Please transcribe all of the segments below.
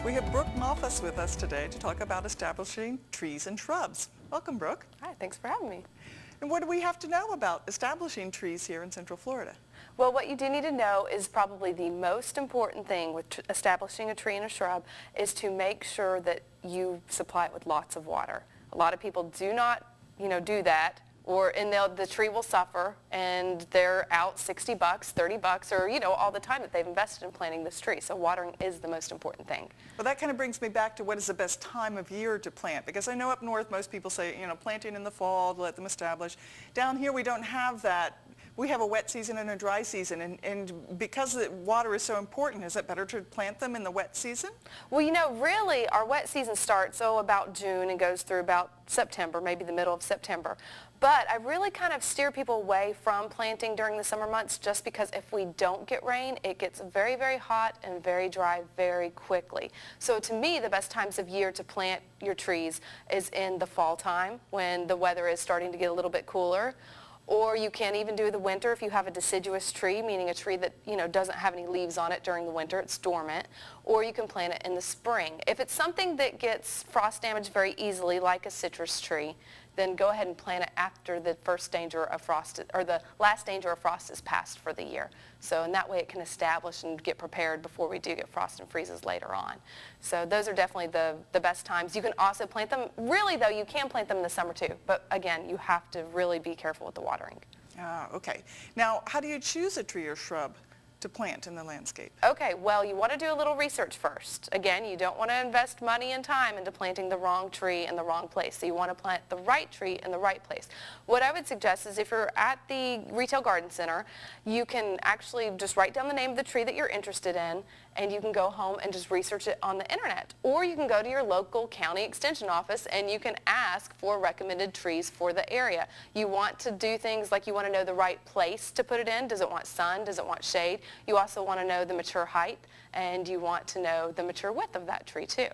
We have Brooke Malthus with us today to talk about establishing trees and shrubs. Welcome, Brooke. Hi, thanks for having me. And what do we have to know about establishing trees here in Central Florida? Well, what you do need to know is probably the most important thing with establishing a tree and a shrub is to make sure that you supply it with lots of water. A lot of people do not, do that, and the tree will suffer, and they're out $60, $30, or all the time that they've invested in planting this tree. So watering is the most important thing. Well, that kind of brings me back to what is the best time of year to plant, because I know up north most people say, planting in the fall to let them establish. Down here we don't have that. We have a wet season and a dry season, and because the water is so important, is it better to plant them in the wet season? Well, really our wet season starts about June and goes through about September, maybe the middle of September. But I really kind of steer people away from planting during the summer months just because if we don't get rain, it gets very, very hot and very dry very quickly. So to me, the best times of year to plant your trees is in the fall time when the weather is starting to get a little bit cooler. Or you can even do the winter if you have a deciduous tree, meaning a tree that doesn't have any leaves on it during the winter, it's dormant. Or you can plant it in the spring. If it's something that gets frost damage very easily, like a citrus tree, then go ahead and plant it after the first danger of frost, or the last danger of frost is passed for the year. So in that way it can establish and get prepared before we do get frost and freezes later on. So those are definitely the best times. You can also plant them, really though, you can plant them in the summer too, but again, you have to really be careful with the watering. Okay. Now, how do you choose a tree or shrub to plant in the landscape? Okay, well, you want to do a little research first. Again, you don't want to invest money and time into planting the wrong tree in the wrong place. So you want to plant the right tree in the right place. What I would suggest is if you're at the retail garden center, you can actually just write down the name of the tree that you're interested in, and you can go home and just research it on the internet. Or you can go to your local county extension office and you can ask for recommended trees for the area. You want to do things like you want to know the right place to put it in. Does it want sun? Does it want shade? You also want to know the mature height, and you want to know the mature width of that tree too.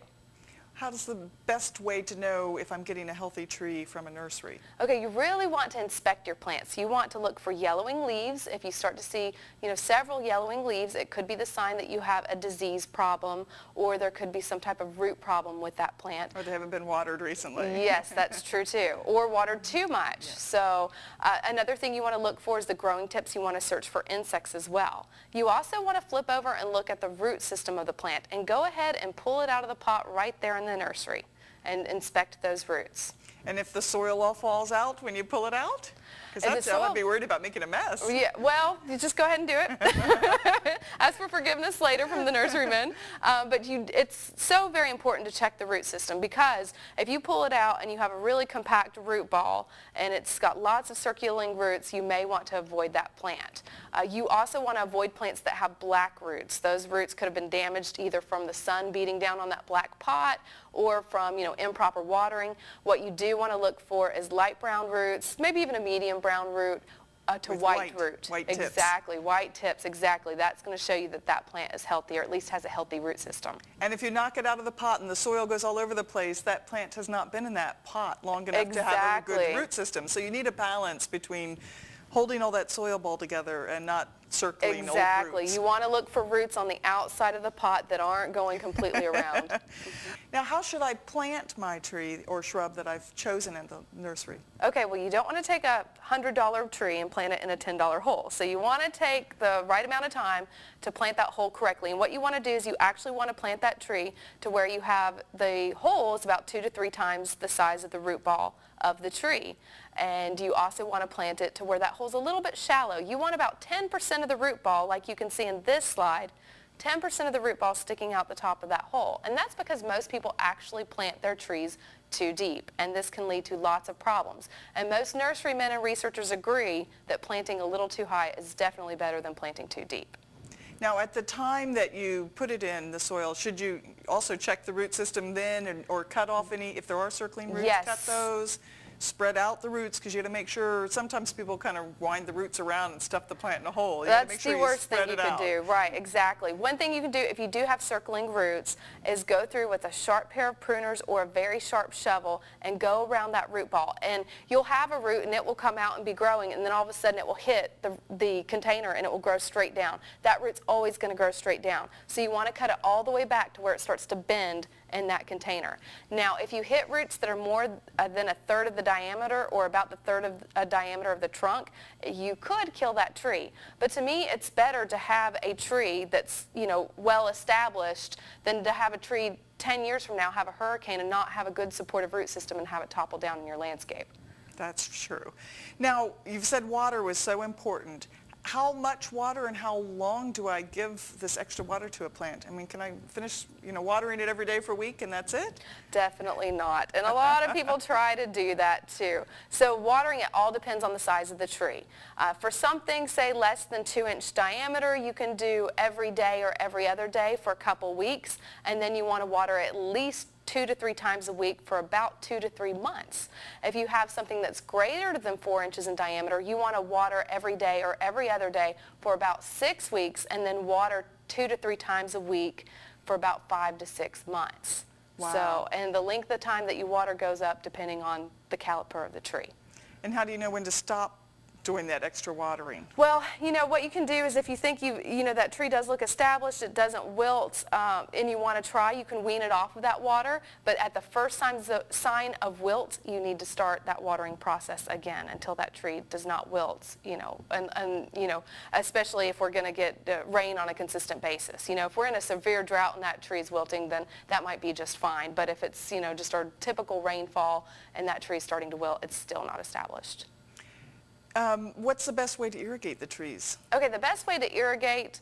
How's the best way to know if I'm getting a healthy tree from a nursery? Okay, you really want to inspect your plants. You want to look for yellowing leaves. If you start to see, several yellowing leaves, it could be the sign that you have a disease problem, or there could be some type of root problem with that plant. Or they haven't been watered recently. Yes, that's true too. Or watered too much. Yes. So another thing you want to look for is the growing tips. You want to search for insects as well. You also want to flip over and look at the root system of the plant and go ahead and pull it out of the pot right there in the nursery and inspect those roots. And if the soil all falls out when you pull it out? Because I would be worried about making a mess. Yeah, well, you just go ahead and do it. Ask for forgiveness later from the nurserymen. But it's so very important to check the root system, because if you pull it out and you have a really compact root ball and it's got lots of circulating roots, you may want to avoid that plant. You also want to avoid plants that have black roots. Those roots could have been damaged either from the sun beating down on that black pot or from improper watering. What you do want to look for is light brown roots, maybe even a medium brown root to white root. White tips. Exactly, white tips, exactly. That's going to show you that that plant is healthy, or at least has a healthy root system. And if you knock it out of the pot and the soil goes all over the place, that plant has not been in that pot long enough to have a good root system. So you need a balance between holding all that soil ball together and not circling old roots. You want to look for roots on the outside of the pot that aren't going completely around. Now, how should I plant my tree or shrub that I've chosen in the nursery? Okay, well, you don't want to take a $100 tree and plant it in a $10 hole. So you want to take the right amount of time to plant that hole correctly. And what you want to do is you actually want to plant that tree to where you have the hole is about 2 to 3 times the size of the root ball of the tree. And you also want to plant it to where that hole's a little bit shallow. You want about 10% of the root ball, like you can see in this slide, 10% of the root ball sticking out the top of that hole. And that's because most people actually plant their trees too deep, and this can lead to lots of problems. And most nurserymen and researchers agree that planting a little too high is definitely better than planting too deep. Now, at the time that you put it in the soil, should you also check the root system then, or cut off any, if there are circling roots, Yes. cut those? spread out the roots, because you got to make sure, sometimes people kind of wind the roots around and stuff the plant in a hole. You gotta make That's sure the you worst thing spread you it could out. do. Right, exactly. One thing you can do if you do have circling roots is go through with a sharp pair of pruners or a very sharp shovel and go around that root ball. And you'll have a root and it will come out and be growing, and then all of a sudden it will hit the container and it will grow straight down. That root's always going to grow straight down. So you want to cut it all the way back to where it starts to bend in that container. Now, if you hit roots that are more than a third of the diameter or about the third of a diameter of the trunk, you could kill that tree. But to me, it's better to have a tree that's, well established than to have a tree 10 years from now have a hurricane and not have a good supportive root system and have it topple down in your landscape. That's true. Now, you've said water was so important. How much water and how long do I give this extra water to a plant? I mean, can I finish, watering it every day for a week and that's it? Definitely not. And a lot of people try to do that too. So watering it all depends on the size of the tree. For something, say, less than 2-inch diameter, you can do every day or every other day for a couple weeks, and then you want to water at least 2 to 3 times a week for about 2 to 3 months. If you have something that's greater than 4 inches in diameter, you want to water every day or every other day for about 6 weeks, and then water 2 to 3 times a week for about 5 to 6 months. Wow. So, and the length of time that you water goes up depending on the caliper of the tree. And how do you know when to stop doing that extra watering? Well, what you can do is if you think that tree does look established, it doesn't wilt, and you want to try, you can wean it off of that water. But at the first sign of wilt, you need to start that watering process again until that tree does not wilt, and especially if we're going to get rain on a consistent basis. If we're in a severe drought and that tree is wilting, then that might be just fine. But if it's, just our typical rainfall and that tree is starting to wilt, it's still not established. What's the best way to irrigate the trees? Okay, the best way to irrigate,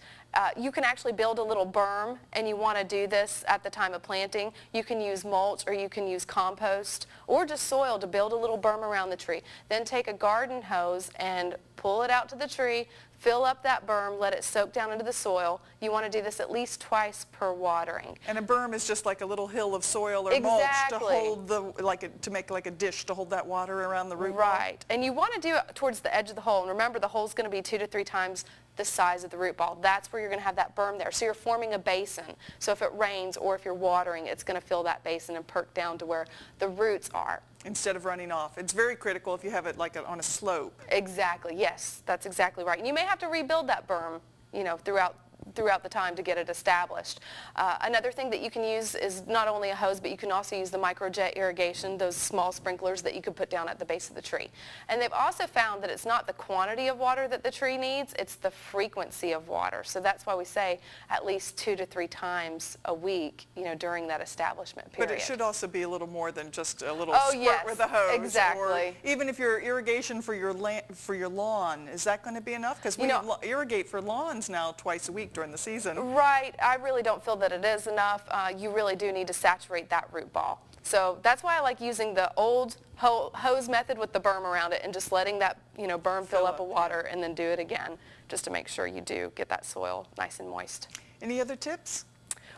you can actually build a little berm, and you want to do this at the time of planting. You can use mulch, or you can use compost or just soil to build a little berm around the tree. Then take a garden hose and pull it out to the tree, fill up that berm, let it soak down into the soil. You want to do this at least twice per watering. And a berm is just like a little hill of soil or Exactly. mulch to hold to make like a dish to hold that water around the root ball. Right, and you want to do it towards the edge of the hole. And remember, the hole's going to be 2 to 3 times the size of the root ball. That's where you're going to have that berm there. So you're forming a basin. So if it rains or if you're watering, it's going to fill that basin and perk down to where the roots are. Instead of running off. It's very critical if you have it like on a slope. Exactly, yes, that's exactly right. And you may have to rebuild that berm, throughout the time to get it established. Another thing that you can use is not only a hose, but you can also use the microjet irrigation, those small sprinklers that you could put down at the base of the tree. And they've also found that it's not the quantity of water that the tree needs, it's the frequency of water. So that's why we say at least 2 to 3 times a week, during that establishment period. But it should also be a little more than just a little Oh, squirt yes, with a hose. exactly. Or even if your irrigation for your lawn, is that going to be enough? Because we irrigate for lawns now twice a week during the season. Right. I really don't feel that it is enough. You really do need to saturate that root ball. So that's why I like using the old hose method with the berm around it and just letting that berm fill up with water and then do it again just to make sure you do get that soil nice and moist. Any other tips?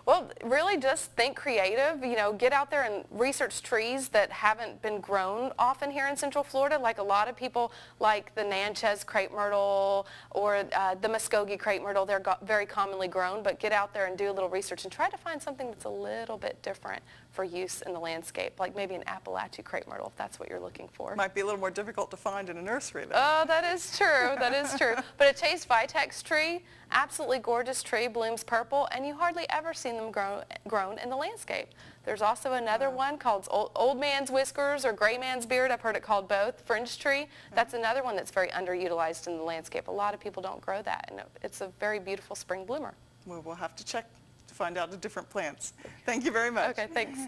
Well, really just think creative, get out there and research trees that haven't been grown often here in Central Florida. Like a lot of people like the Natchez crepe myrtle or the Muskogee crepe myrtle. They're very commonly grown, but get out there and do a little research and try to find something that's a little bit different for use in the landscape, like maybe an Appalachia crepe myrtle if that's what you're looking for. Might be a little more difficult to find in a nursery though. Oh, that is true. That is true. But a Chase Vitex tree, absolutely gorgeous tree, blooms purple, and you hardly ever see them grown in the landscape. There's also another one called old man's whiskers or gray man's beard. I've heard it called both. Fringe tree. That's another one that's very underutilized in the landscape. A lot of people don't grow that, and it's a very beautiful spring bloomer. Well, we'll have to check to find out the different plants. Thank you very much. Okay, thanks.